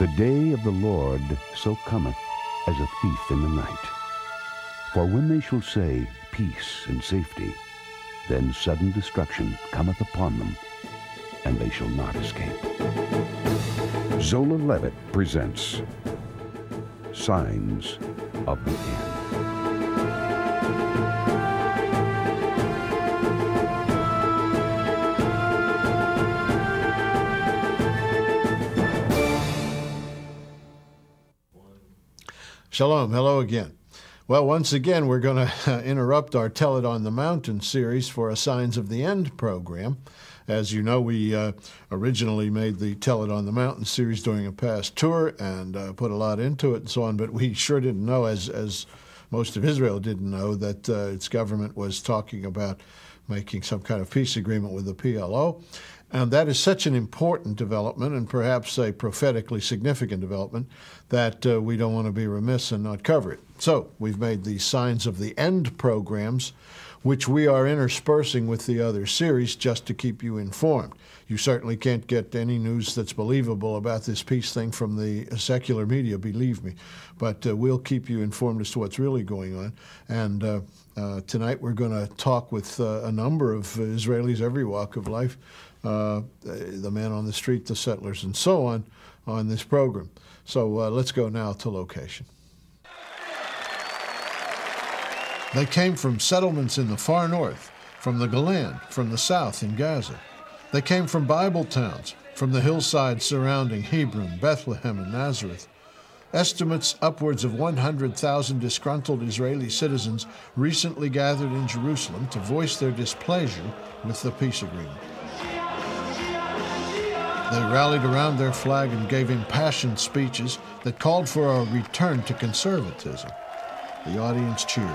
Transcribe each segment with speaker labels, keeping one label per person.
Speaker 1: The day of the Lord so cometh as a thief in the night. For when they shall say, Peace and safety, then sudden destruction cometh upon them, and they shall not escape. Zola Levitt presents Signs of the End.
Speaker 2: Shalom. Hello again. Well, once again, we're going to interrupt our Tell It on the Mountain series for a Signs of the End program. As you know, we originally made the Tell It on the Mountain series during a past tour and put a lot into it and so on, but we sure didn't know, as most of Israel didn't know, that its government was talking about making some kind of peace agreement with the PLO. And that is such an important development and perhaps a prophetically significant development that we don't want to be remiss and not cover it. So we've made these Signs of the End programs, which we are interspersing with the other series just to keep you informed. You certainly can't get any news that's believable about this peace thing from the secular media, believe me. But we'll keep you informed as to what's really going on. And tonight we're going to talk with a number of Israelis, every walk of life, the man on the street, the settlers, and so on this program. So let's go now to location. They came from settlements in the far north, from the Golan, from the south in Gaza. They came from Bible towns, from the hillsides surrounding Hebron, Bethlehem, and Nazareth. Estimates upwards of 100,000 disgruntled Israeli citizens recently gathered in Jerusalem to voice their displeasure with the peace agreement. They rallied around their flag and gave impassioned speeches that called for a return to conservatism. The audience cheered.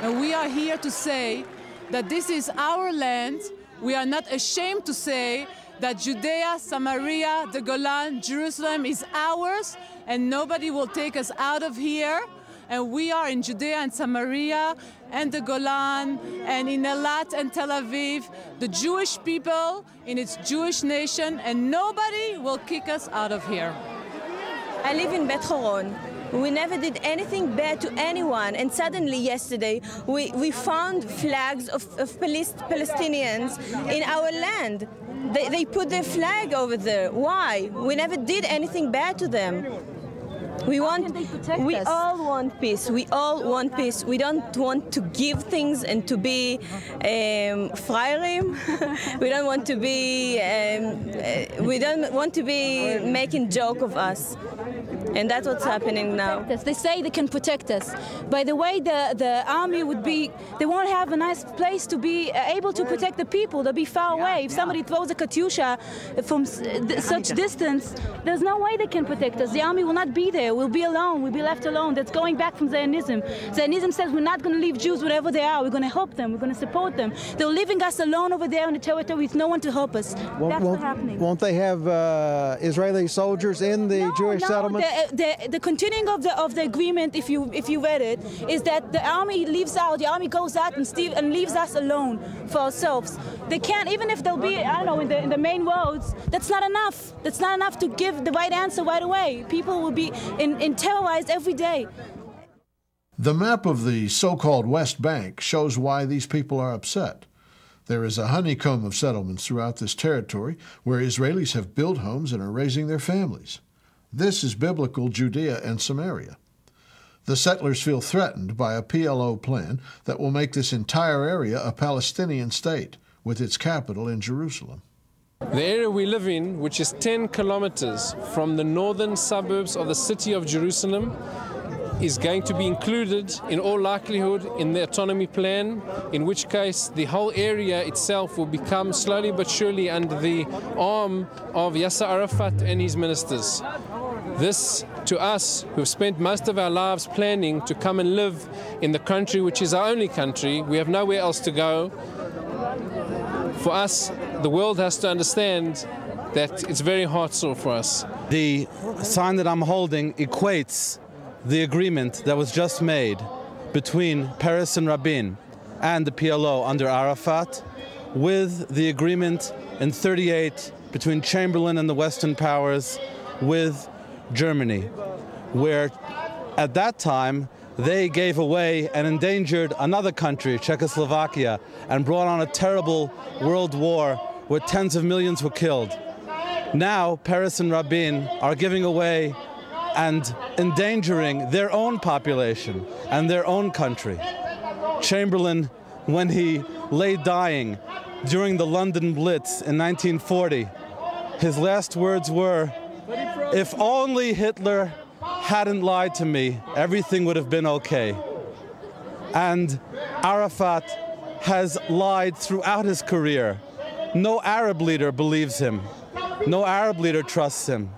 Speaker 3: And we are here to say that this is our land. We are not ashamed to say that Judea, Samaria, the Golan, Jerusalem is ours, and nobody will take us out of here. And we are in Judea and Samaria and the Golan and in Eilat and Tel Aviv, the Jewish people in its Jewish nation, and nobody will kick us out of here.
Speaker 4: I live in Bet Horon. We never did anything bad to anyone, and suddenly yesterday we found flags of Palestinians in our land. They put their flag over there. Why? We never did anything bad to them. We all want peace. We all want peace. We don't want to give things and to be freirim. We don't want to be making joke of us. And that's what's happening now.
Speaker 5: They say they can protect us. By the way, the army they won't have a nice place to be able to protect the people. They'll be far away. If somebody throws a Katyusha from such distance, there's no way they can protect us. The army will not be there. We'll be alone. We'll be left alone. That's going back from Zionism. Zionism says we're not going to leave Jews wherever they are. We're going to help them. We're going to support them. They're leaving us alone over there in the territory with no one to help us. That's what's happening.
Speaker 6: Won't they have Israeli soldiers in the Jewish settlements?
Speaker 5: The continuing of the agreement, if you read it, is that the army leaves out. The army goes out and leaves us alone for ourselves. They can't, even if they'll be, I don't know, in the main roads. That's not enough. That's not enough to give the right answer right away. People will be terrorized every day.
Speaker 2: The map of the so-called West Bank shows why these people are upset. There is a honeycomb of settlements throughout this territory where Israelis have built homes and are raising their families. This is biblical Judea and Samaria. The settlers feel threatened by a PLO plan that will make this entire area a Palestinian state, with its capital in Jerusalem.
Speaker 7: The area we live in, which is 10 kilometers from the northern suburbs of the city of Jerusalem, is going to be included, in all likelihood, in the autonomy plan, in which case the whole area itself will become slowly but surely under the arm of Yasser Arafat and his ministers. This, to us, who've spent most of our lives planning to come and live in the country which is our only country, we have nowhere else to go. For us, the world has to understand that it's very hard-sore for us.
Speaker 8: The sign that I'm holding equates the agreement that was just made between Peres and Rabin and the PLO under Arafat with the agreement in 38 between Chamberlain and the Western powers with Germany, where at that time they gave away and endangered another country, Czechoslovakia, and brought on a terrible world war where tens of millions were killed. Now, Peres and Rabin are giving away and endangering their own population and their own country. Chamberlain, when he lay dying during the London Blitz in 1940, his last words were, "If only Hitler hadn't lied to me, everything would have been okay." And Arafat has lied throughout his career. No Arab leader believes him. No Arab leader trusts him.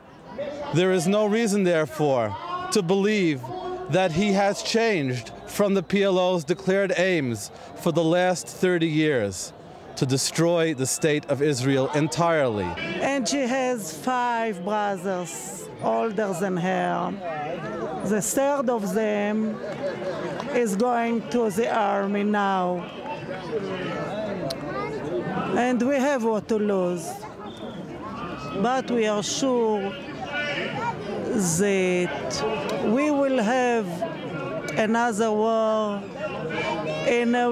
Speaker 8: There is no reason, therefore, to believe that he has changed from the PLO's declared aims for the last 30 years to destroy the state of Israel entirely.
Speaker 9: And she has 5 brothers older than her. The third of them is going to the army now. And we have what to lose. But we are sure that we will have another war in a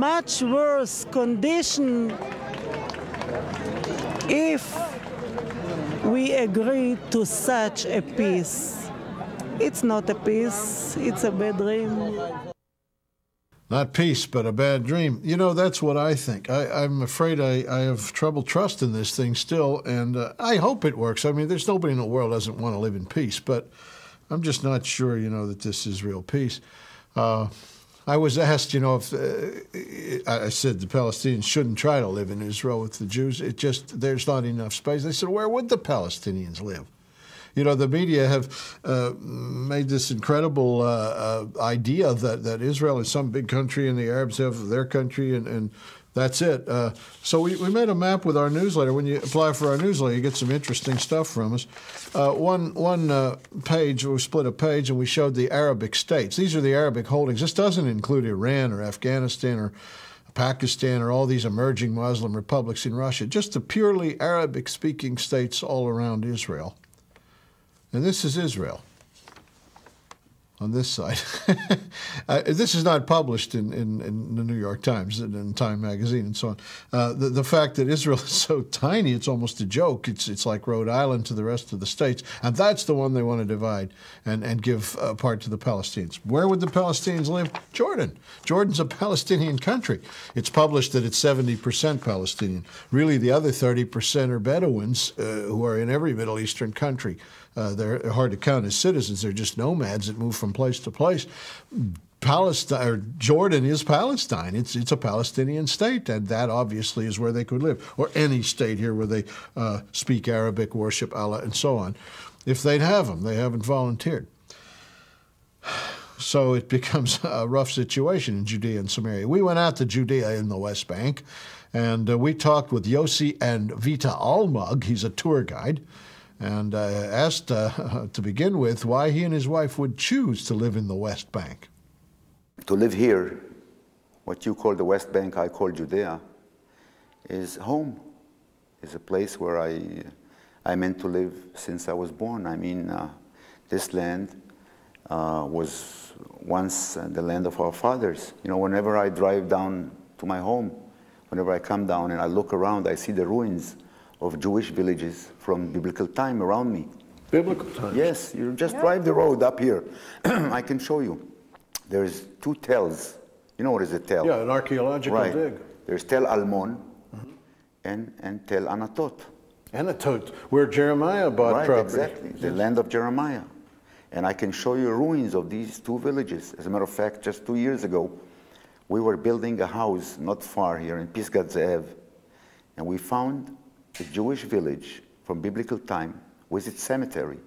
Speaker 9: much worse condition if we agree to such a peace. It's not a peace, it's a bad dream.
Speaker 2: Not peace, but a bad dream. You know, that's what I think. I'm afraid I have trouble trusting this thing still, and I hope it works. I mean, there's nobody in the world that doesn't want to live in peace, but I'm just not sure, you know, that this is real peace. I was asked, you know, if I said the Palestinians shouldn't try to live in Israel with the Jews. It just, there's not enough space. They said, where would the Palestinians live? You know, the media have made this incredible idea that Israel is some big country and the Arabs have their country and that's it. So we made a map with our newsletter. When you apply for our newsletter, you get some interesting stuff from us. One page, we split a page and we showed the Arabic states. These are the Arabic holdings. This doesn't include Iran or Afghanistan or Pakistan or all these emerging Muslim republics in Russia, just the purely Arabic-speaking states all around Israel. And this is Israel on this side. This is not published in the New York Times and in Time magazine and so on. The fact that Israel is so tiny, it's almost a joke. It's like Rhode Island to the rest of the states. And that's the one they want to divide and give part to the Palestinians. Where would the Palestinians live? Jordan. Jordan's a Palestinian country. It's published that it's 70% Palestinian. Really, the other 30% are Bedouins who are in every Middle Eastern country. They're hard to count as citizens. They're just nomads that move from place to place. Palestine, or Jordan is Palestine. It's a Palestinian state, and that obviously is where they could live, or any state here where they speak Arabic, worship Allah, and so on. If they'd have them, they haven't volunteered. So it becomes a rough situation in Judea and Samaria. We went out to Judea in the West Bank, and we talked with Yossi and Vita Almug. He's a tour guide. And asked, to begin with, why he and his wife would choose to live in the West Bank.
Speaker 10: To live here, what you call the West Bank, I call Judea, is home. It's a place where I meant to live since I was born. I mean, this land was once the land of our fathers. You know, whenever I drive down to my home, whenever I come down and I look around, I see the ruins of Jewish villages from biblical time around me.
Speaker 2: Biblical time?
Speaker 10: Yes, you just drive the road up here. I can show you. There's 2 tells. You know what is a tell?
Speaker 2: Yeah, an archaeological dig.
Speaker 10: There's Tel Almon and Tel Anatot.
Speaker 2: Anatot, where Jeremiah bought property.
Speaker 10: Exactly, the land of Jeremiah. And I can show you ruins of these 2 villages. As a matter of fact, just 2 years ago, we were building a house not far here in Pisgat Ze'ev, and we found a Jewish village from biblical time with its cemetery.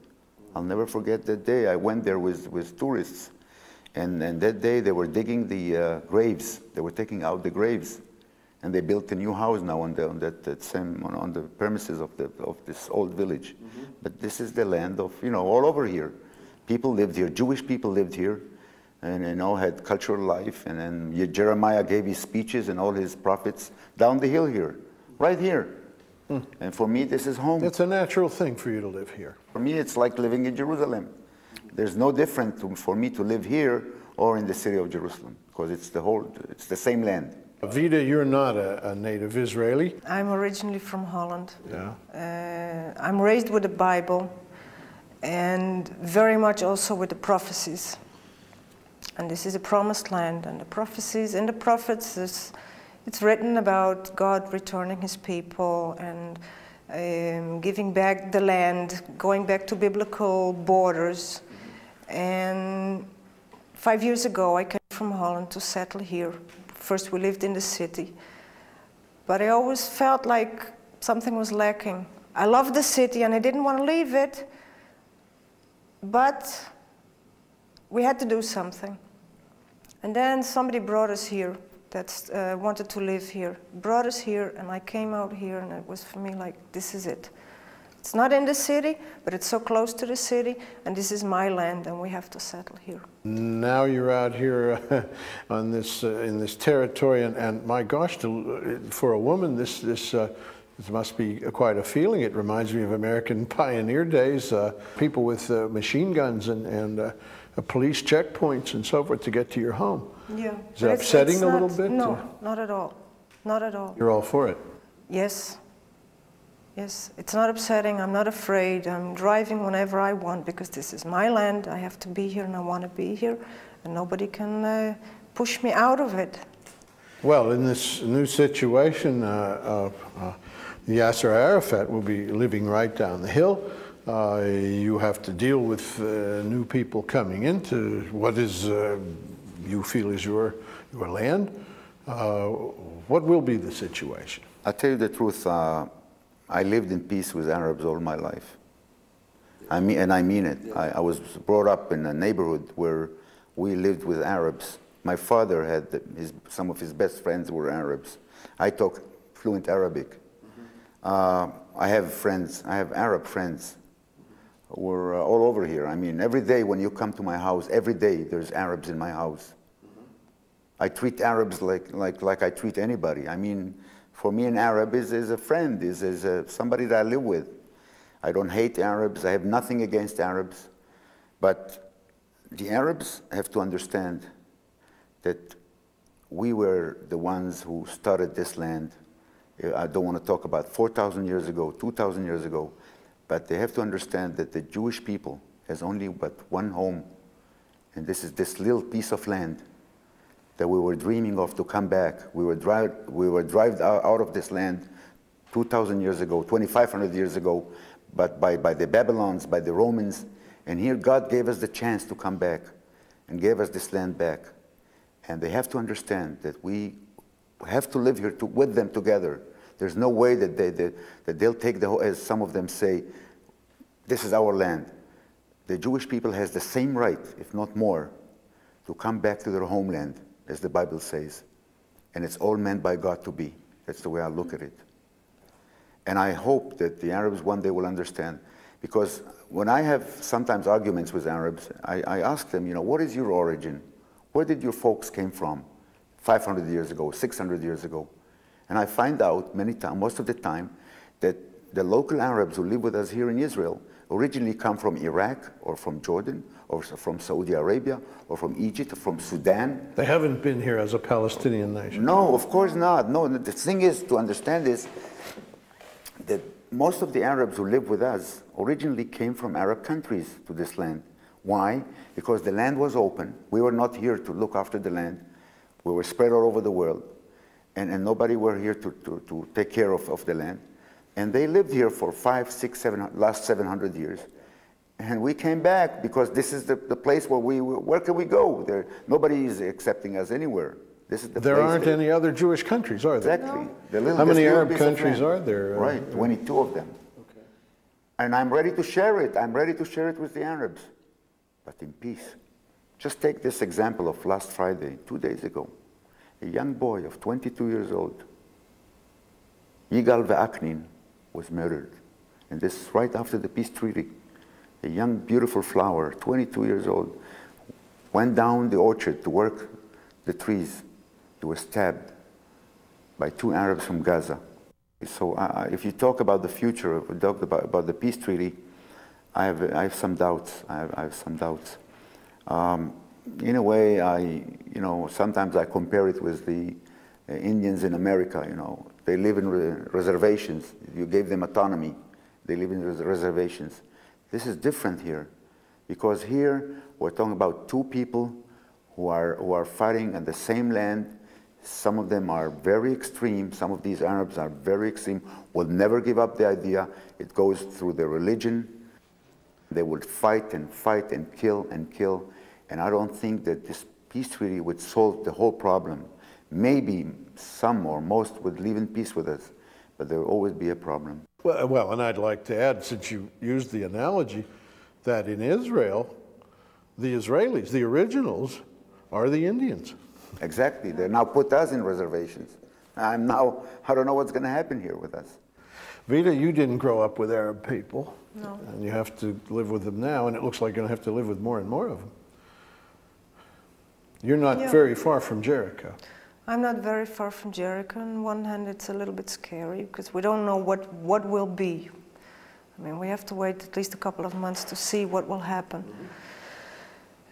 Speaker 10: I'll never forget that day. I went there with tourists, and that day they were digging the graves. They were taking out the graves, and they built a new house now on the premises of this old village. But this is the land of, you know, all over here. People lived here. Jewish people lived here, and you know, had cultural life. And then Jeremiah gave his speeches and all his prophets down the hill here, right here. And for me, this is home.
Speaker 2: It's a natural thing for you to live here.
Speaker 10: For me, it's like living in Jerusalem. There's no difference for me to live here or in the city of Jerusalem, because it's the same land.
Speaker 2: Vida, you're not a native Israeli.
Speaker 11: I'm originally from Holland.
Speaker 2: Yeah.
Speaker 11: I'm raised with the Bible and very much also with the prophecies. And this is a promised land, and the prophecies and the prophets, it's written about God returning his people and giving back the land, going back to biblical borders. And 5 years ago, I came from Holland to settle here. First, we lived in the city. But I always felt like something was lacking. I loved the city, and I didn't want to leave it. But we had to do something. And then somebody brought us here that wanted to live here. Brought us here, and I came out here, and it was for me like, this is it. It's not in the city, but it's so close to the city, and this is my land, and we have to settle here.
Speaker 2: Now you're out here on this in this territory, and my gosh, for a woman, this must be quite a feeling. It reminds me of American pioneer days, people with machine guns and police checkpoints and so forth to get to your home.
Speaker 11: Yeah.
Speaker 2: Is it upsetting a little bit?
Speaker 11: No, not at all. Not at all.
Speaker 2: You're all for it?
Speaker 11: Yes. Yes, it's not upsetting. I'm not afraid. I'm driving whenever I want because this is my land. I have to be here and I want to be here, and nobody can push me out of it.
Speaker 2: Well, in this new situation, Yasser Arafat will be living right down the hill. You have to deal with new people coming into what is you feel is your land. What will be the situation?
Speaker 10: I'll tell you the truth. I lived in peace with Arabs all my life. I mean it. I was brought up in a neighborhood where we lived with Arabs. My father had some of his best friends were Arabs. I talk fluent Arabic. I have friends. I have Arab friends. We're all over here. I mean, every day when you come to my house, every day there's Arabs in my house. I treat Arabs like I treat anybody. I mean, for me, an Arab is a friend, is somebody that I live with. I don't hate Arabs. I have nothing against Arabs. But the Arabs have to understand that we were the ones who started this land. I don't want to talk about 4,000 years ago, 2,000 years ago, but they have to understand that the Jewish people has only but one home, and this is this little piece of land that we were dreaming of to come back. We were driven out of this land 2,000 years ago, 2,500 years ago, but by the Babylons, by the Romans, and here God gave us the chance to come back and gave us this land back. And they have to understand that we have to live here with them together. There's no way that they'll take the whole, as some of them say, this is our land. The Jewish people has the same right, if not more, to come back to their homeland, as the Bible says. And it's all meant by God to be. That's the way I look at it. And I hope that the Arabs one day will understand. Because when I have sometimes arguments with Arabs, I ask them, you know, what is your origin? Where did your folks came from 500 years ago, 600 years ago? And I find out many times, most of the time, that the local Arabs who live with us here in Israel originally come from Iraq or from Jordan or from Saudi Arabia or from Egypt or from Sudan.
Speaker 2: They haven't been here as a Palestinian nation.
Speaker 10: No, of course not. No, the thing is to understand is that most of the Arabs who live with us originally came from Arab countries to this land. Why? Because the land was open. We were not here to look after the land. We were spread all over the world. And nobody were here to take care of the land. And they lived here for 5, 6, 7, last 700 years. And we came back because this is the place where can we go? Nobody is accepting us anywhere. This is the
Speaker 2: there
Speaker 10: place
Speaker 2: aren't any other Jewish countries, are there?
Speaker 10: Exactly.
Speaker 2: How many Arab countries are there?
Speaker 10: Right, 22 of them. Okay. And I'm ready to share it. I'm ready to share it with the Arabs, but in peace. Just take this example of last Friday, 2 days ago. A young boy of 22 years old, Yigal Ve'aknin, was murdered. And this is right after the peace treaty. A young, beautiful flower, 22 years old, went down the orchard to work the trees. He was stabbed by 2 Arabs from Gaza. So if you talk about the future, if we talk about the peace treaty, I have some doubts. I have some doubts. In a way, sometimes I compare it with the Indians in America. They live in reservations. You gave them autonomy. They live in reservations. This is different here, because here we're talking about two people who are fighting on the same land. Some of them are very extreme. Some of these Arabs are very extreme, will never give up the idea. It goes through their religion. They would fight and fight and kill and kill. And I don't think that this peace treaty would solve the whole problem. Maybe some or most would live in peace with us, but there will always be a problem.
Speaker 2: Well, and I'd like to add, since you used the analogy, that in Israel, the Israelis, the originals, are the Indians.
Speaker 10: Exactly. They now put us in reservations. I don't know what's going to happen here with us.
Speaker 2: Vida, you didn't grow up with Arab people.
Speaker 11: No.
Speaker 2: And you have to live with them now, and it looks like you're going to have to live with more and more of them. You're not very far from Jericho.
Speaker 11: I'm not very far from Jericho. On one hand, it's a little bit scary because we don't know what will be. I mean, we have to wait at least a couple of months to see what will happen.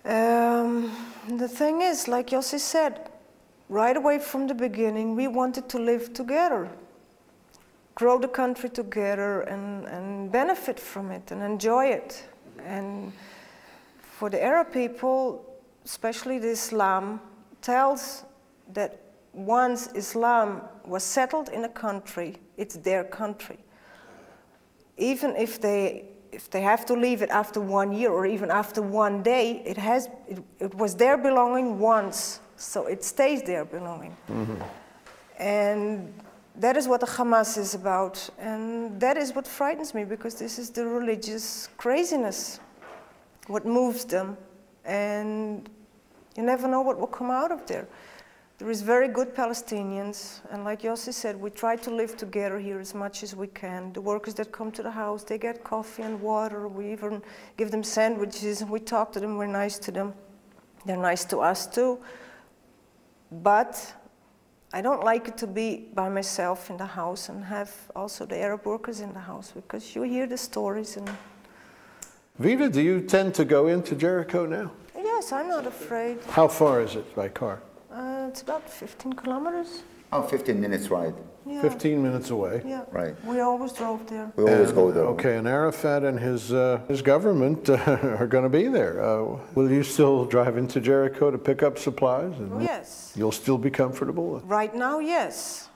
Speaker 11: The thing is, like Yossi said, right away from the beginning, we wanted to live together, grow the country together and benefit from it and enjoy it. And for the Arab people, especially the Islam, tells that once Islam was settled in a country, it's their country. Even if they have to leave it after 1 year or even after 1 day, it was their belonging once, so it stays their belonging. Mm-hmm. And that is what the Hamas is about, and that is what frightens me, because this is the religious craziness, what moves them, and you never know what will come out of there. There is very good Palestinians, and like Yossi said, we try to live together here as much as we can. The workers that come to the house, they get coffee and water. We even give them sandwiches, and we talk to them, we're nice to them. They're nice to us too. But I don't like it to be by myself in the house and have also the Arab workers in the house, because you hear the stories. And
Speaker 2: Vida, do you tend to go into Jericho now?
Speaker 11: Yes, I'm not afraid.
Speaker 2: How far is it by car?
Speaker 11: It's about 15 kilometers.
Speaker 10: Oh, 15 minutes ride.
Speaker 11: Yeah.
Speaker 2: 15 minutes away.
Speaker 11: Yeah.
Speaker 10: Right.
Speaker 11: We always drove there.
Speaker 10: We always go there.
Speaker 2: Okay, and Arafat and his government are going to be there. Will you still drive into Jericho to pick up supplies? And
Speaker 11: yes.
Speaker 2: You'll still be comfortable?
Speaker 11: Right now, yes.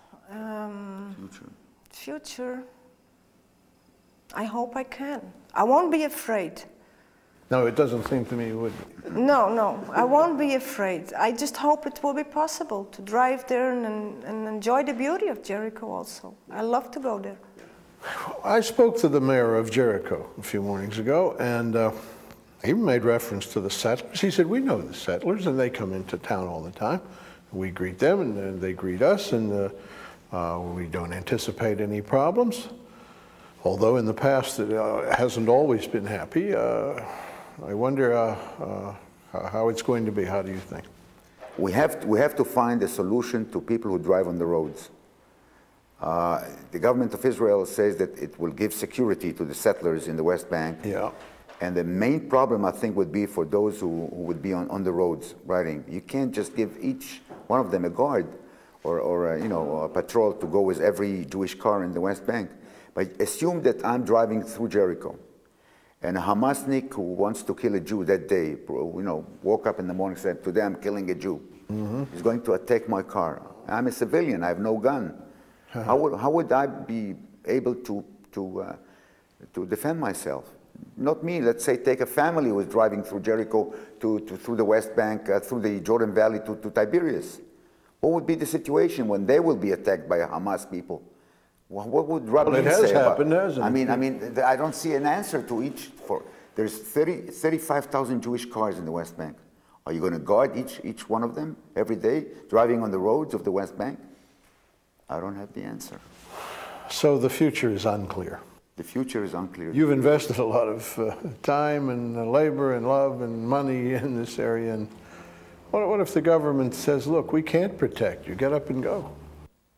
Speaker 11: Future. I hope I can. I won't be afraid.
Speaker 2: No, it doesn't seem to me you would.
Speaker 11: No, I won't be afraid. I just hope it will be possible to drive there and enjoy the beauty of Jericho also. I love to go there.
Speaker 2: I spoke to the mayor of Jericho a few mornings ago, and he made reference to the settlers. He said, we know the settlers, and they come into town all the time. We greet them, and they greet us, and we don't anticipate any problems. Although in the past it hasn't always been happy. I wonder how it's going to be. How do you think?
Speaker 10: We have to find a solution to people who drive on the roads. The government of Israel says that it will give security to the settlers in the West Bank. Yeah. And the main problem, I think, would be for those who would be on the roads riding. You can't just give each one of them a guard or a patrol to go with every Jewish car in the West Bank. But assume that I'm driving through Jericho, and a Hamasnik who wants to kill a Jew that day, woke up in the morning and said, today I'm killing a Jew. Mm-hmm. He's going to attack my car. I'm a civilian, I have no gun. How would I be able to defend myself? Not me. Let's say take a family who is driving through Jericho through the West Bank, through the Jordan Valley to Tiberias. What would be the situation when they will be attacked by Hamas people? What would Rabin say about it?
Speaker 2: Hasn't it?
Speaker 10: I mean, I don't see an answer to each. There's 35,000 Jewish cars in the West Bank. Are you going to guard each one of them every day, driving on the roads of the West Bank? I don't have the answer.
Speaker 2: So the future is unclear.
Speaker 10: The future is unclear.
Speaker 2: You've invested a lot of time and labor and love and money in this area. And what if the government says, look, we can't protect you, get up and go?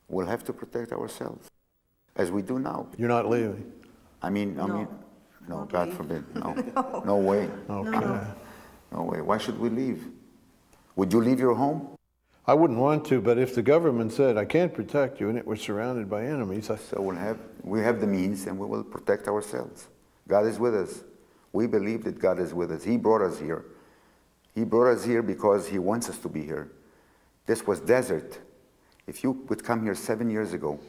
Speaker 10: We'll have to protect ourselves. as we do now.
Speaker 2: You're not leaving?
Speaker 10: No, God forbid, no. No way.
Speaker 2: Okay.
Speaker 10: No way. Why should we leave? Would you leave your home?
Speaker 2: I wouldn't want to, but if the government said, I can't protect you, and it was surrounded by enemies,
Speaker 10: So we have the means, and we will protect ourselves. God is with us. We believe that God is with us. He brought us here. He brought us here because He wants us to be here. This was desert. If you would come here 7 years ago,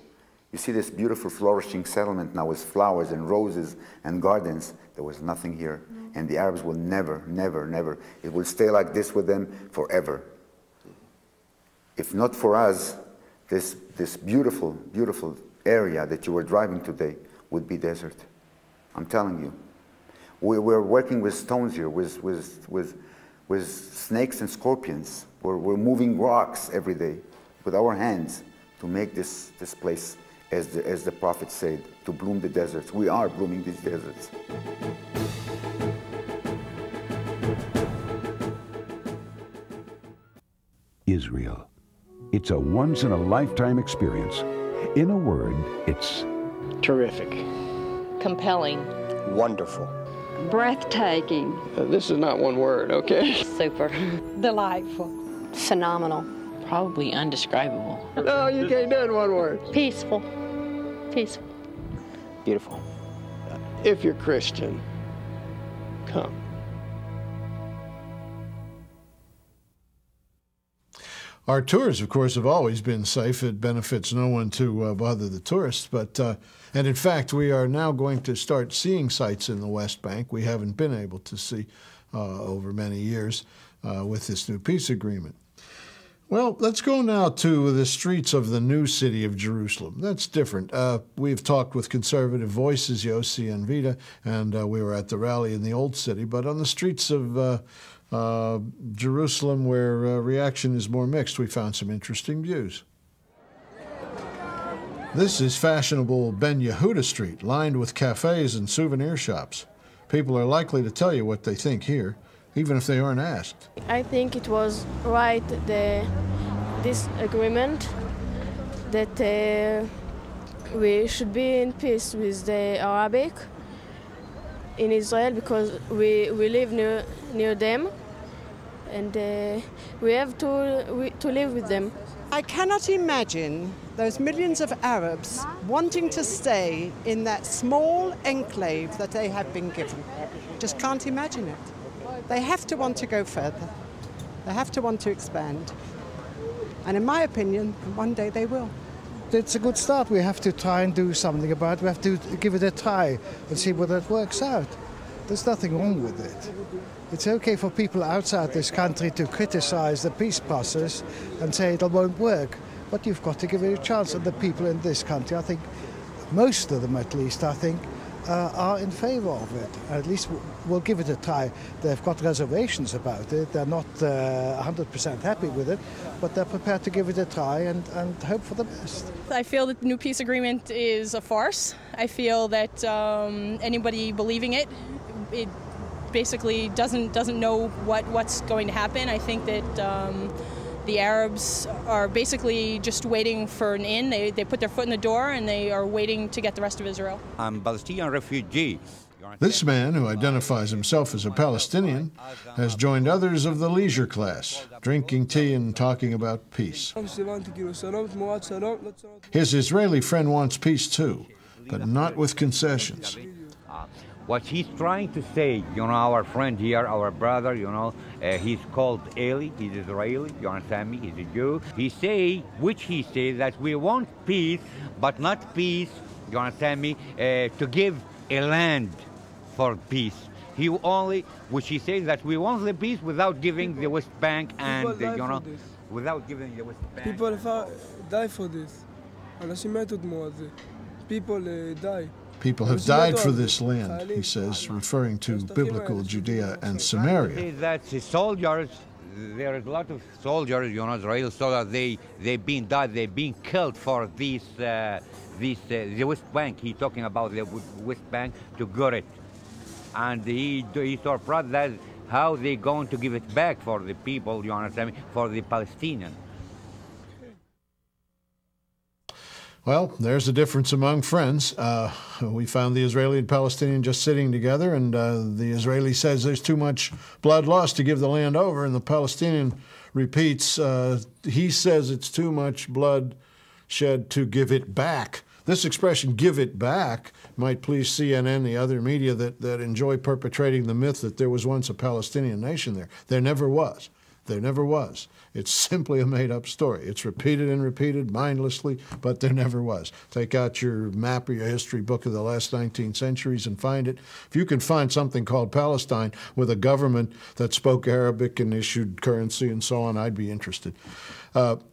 Speaker 10: you see this beautiful flourishing settlement now with flowers and roses and gardens. There was nothing here. And the Arabs will never, never, never. It will stay like this with them forever. If not for us, this beautiful, beautiful area that you were driving today would be desert. I'm telling you. We're working with stones here, with snakes and scorpions. We're moving rocks every day with our hands to make this place, as the prophet said, to bloom the deserts. We are blooming these deserts.
Speaker 1: Israel. It's a once-in-a-lifetime experience. In a word, it's
Speaker 12: terrific.
Speaker 13: Compelling.
Speaker 12: Wonderful.
Speaker 13: Breathtaking.
Speaker 12: This is not one word, okay?
Speaker 13: Super. Delightful.
Speaker 14: Phenomenal.
Speaker 15: Probably undescribable.
Speaker 12: No, you can't do it in one word.
Speaker 14: Peaceful. Peaceful.
Speaker 12: Beautiful. If you're Christian, come.
Speaker 2: Our tours, of course, have always been safe. It benefits no one to bother the tourists. And in fact, we are now going to start seeing sites in the West Bank we haven't been able to see over many years with this new peace agreement. Well, let's go now to the streets of the new city of Jerusalem. That's different. We've talked with conservative voices, Yossi and Vida, and we were at the rally in the Old City. But on the streets of Jerusalem, where reaction is more mixed, we found some interesting views. This is fashionable Ben Yehuda Street, lined with cafes and souvenir shops. People are likely to tell you what they think here, even if they aren't asked.
Speaker 16: I think it was right, this agreement, that we should be in peace with the Arabic in Israel, because we live near them, and we have to live with them.
Speaker 17: I cannot imagine those millions of Arabs wanting to stay in that small enclave that they have been given. Just can't imagine it. They have to want to go further. They have to want to expand. And in my opinion, one day they will.
Speaker 6: It's a good start. We have to try and do something about it. We have to give it a try and see whether it works out. There's nothing wrong with it. It's okay for people outside this country to criticize the peace process and say it won't work, but you've got to give it a chance. And the people in this country, I think, most of them at least, I think, are in favor of it. At least we'll give it a try. They've got reservations about it. They're not 100% happy with it, but they're prepared to give it a try and hope for the best.
Speaker 18: I feel that the new peace agreement is a farce. I feel that anybody believing it basically doesn't know what's going to happen. I think that the Arabs are basically just waiting for an in. They put their foot in the door and they are waiting to get the rest of Israel.
Speaker 19: I'm a Palestinian refugee.
Speaker 2: This man, who identifies himself as a Palestinian, has joined others of the leisure class, drinking tea and talking about peace. His Israeli friend wants peace too, but not with concessions.
Speaker 19: What he's trying to say, our friend here, our brother, he's called Eli, he's Israeli, you understand me, he's a Jew. He say that we want peace, but not peace, you understand me, to give a land for peace. Which he says that we want the peace without giving the West Bank and, without giving the West Bank.
Speaker 20: People die for this. People die.
Speaker 2: People have died for this land, he says, referring to biblical Judea and Samaria.
Speaker 19: That the soldiers, there is a lot of soldiers, Israeli soldiers, they've been died, they've been killed for the West Bank. He's talking about the West Bank to get it. And he's surprised that how they're going to give it back for the people, you understand me, for the Palestinians.
Speaker 2: Well, there's a difference among friends. We found the Israeli and Palestinian just sitting together, and the Israeli says there's too much blood lost to give the land over, and the Palestinian repeats, he says it's too much blood shed to give it back. This expression, give it back, might please CNN, the other media that enjoy perpetrating the myth that there was once a Palestinian nation there. There never was. There never was. It's simply a made-up story. It's repeated and repeated mindlessly, but there never was. Take out your map or your history book of the last 19 centuries and find it. If you can find something called Palestine with a government that spoke Arabic and issued currency and so on, I'd be interested.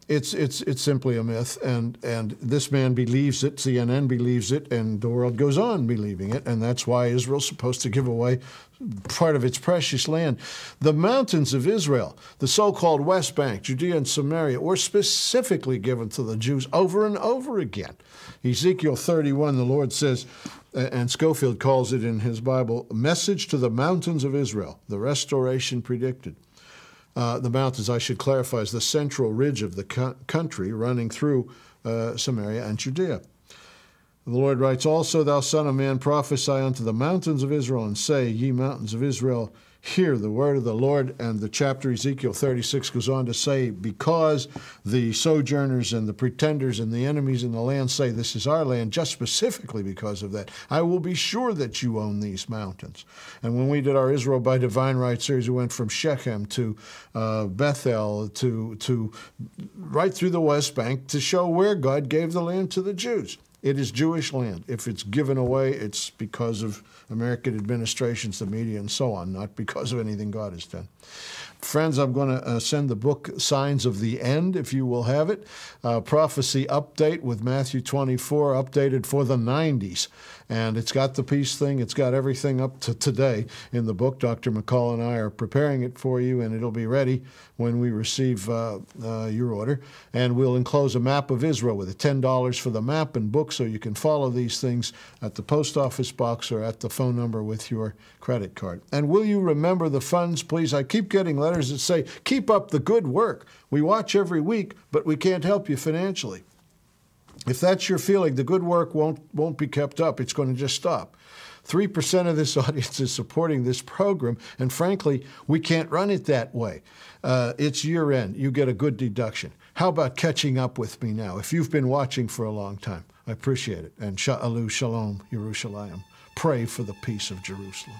Speaker 2: It's simply a myth, and this man believes it, CNN believes it, and the world goes on believing it, and that's why Israel's supposed to give away part of its precious land. The mountains of Israel, the so-called West Bank, Judea and Samaria, were specifically given to the Jews over and over again. Ezekiel 31, the Lord says, and Schofield calls it in his Bible, a message to the mountains of Israel, the restoration predicted. The mountains, I should clarify, is the central ridge of the country running through Samaria and Judea. The Lord writes, also, thou son of man, prophesy unto the mountains of Israel, and say, ye mountains of Israel, hear the word of the Lord. And the chapter Ezekiel 36 goes on to say, because the sojourners and the pretenders and the enemies in the land say this is our land, just specifically because of that, I will be sure that you own these mountains. And when we did our Israel by Divine Right series, we went from Shechem to Bethel to right through the West Bank to show where God gave the land to the Jews. It is Jewish land. If it's given away, it's because of American administrations, the media, and so on, not because of anything God has done. Friends, I'm going to send the book Signs of the End, if you will have it. Prophecy update with Matthew 24, updated for the 90s. And it's got the peace thing. It's got everything up to today in the book. Dr. McCall and I are preparing it for you, and it'll be ready when we receive your order. And we'll enclose a map of Israel with it, $10 for the map and book, so you can follow these things at the post office box or at the phone number with your credit card. And will you remember the funds, please? I keep getting letters that say, keep up the good work. We watch every week, but we can't help you financially. If that's your feeling, the good work won't be kept up. It's going to just stop. 3% of this audience is supporting this program, and frankly, we can't run it that way. It's year end. You get a good deduction. How about catching up with me now? If you've been watching for a long time, I appreciate it. And Sha'alu Shalom, Yerushalayim. Pray for the peace of Jerusalem.